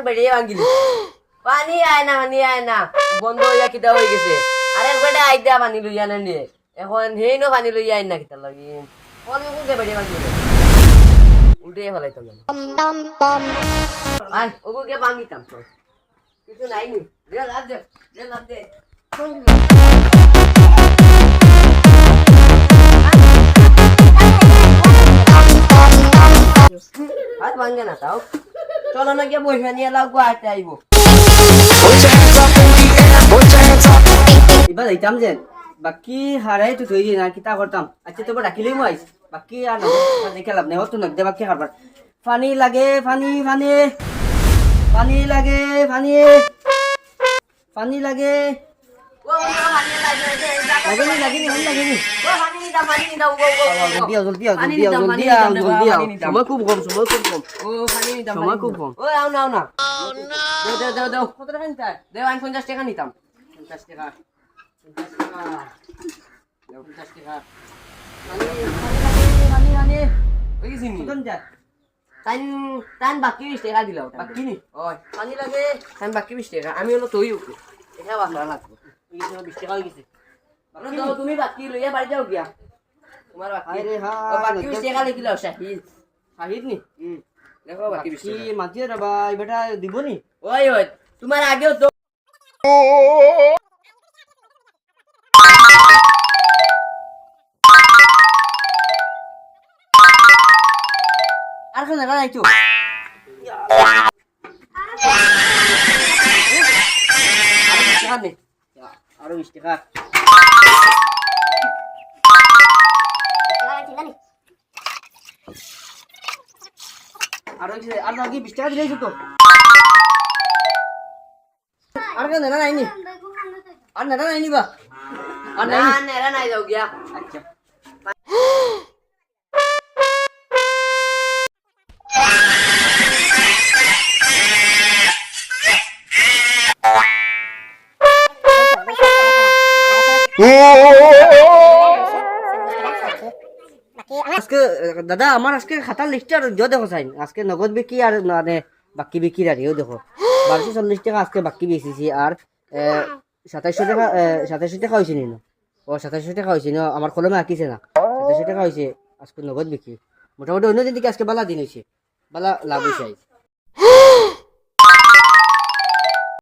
বেরিয়ে ভাঙিলি পানি আয় না বন্ধ হইয়া কিতা হয়ে গেছে আরেক বেটা আইদা পানি লইয়া না নিয়ে এখন হেই নো পানি লইয়া আইন না কিতা লাগি কোনকে বেরিয়ে ভাঙিলি উল্টে ফেলাইতাম আয় ওগুকে ভাঙিতাম তো কিছু নাই নি দে লাভ দে হাত ভাঙে না তাও চলো না গিয়ে বসে নিয়ে লাগবো হাতে আইব এবার যাইতাম যে বাকি হারাই তো থই না কিতা করতাম আচ্ছা তোকে ডাকিলেই মই আইস বাকি আর দেখে লাভ নেই হতো না দে বাকি হারবার পানি লাগে পানি লাগে লাগেনি জলদি সময় খুব কম সময় খুব কম ও আও না দেও কত টাকা নিতা দেও আমি 50 টাকা নিতাম 50 টাকা 50 টাকা পানি ওই কি সিনি কত যা টান বাকি 20 টাকা দিলাও বাকি নি ওই পানি লাগে টান বাকি 20 টাকা আমি হলো তোই ওকে এটা বাসা লাগবে এই 20 টাকা হই গেছে তুমি বাকি লইয়া বাড়ি যাও গিয়া তোমার বাকি আরে হ্যাঁ বাকি 20 টাকা লিখিলো শাহিদ নি দেখো বাকি 20 টাকা মাঝে রে ভাই বেটা দিবনি ওই তোমার আগেও তো আর কোন না নাই তো আরো 20 টাকা আর নাকি 20 টাকা দিলেই তো আর কেন না নাইনি আর না নাইনি বা আর না নাই যাও গিয়া আচ্ছা আজকে দাদা আমার আজকে খাতার লিস্ট আর দেখো চাই আজকে নগদ বিক্রি আর মানে বাকি বিক্রি আর দেখো 1240 টাকা আজকে বাকি বেচেছি আর 2700 টাকা হয়েছে না ও 2700 টাকা হয়েছে না আমার কলমে আঁকিছে না 2700 টাকা হয়েছে আজকে নগদ বিক্রি মোটামুটি অন্য দিন থেকে আজকে বালা দিন হয়েছে বালা লাভ হয়েছে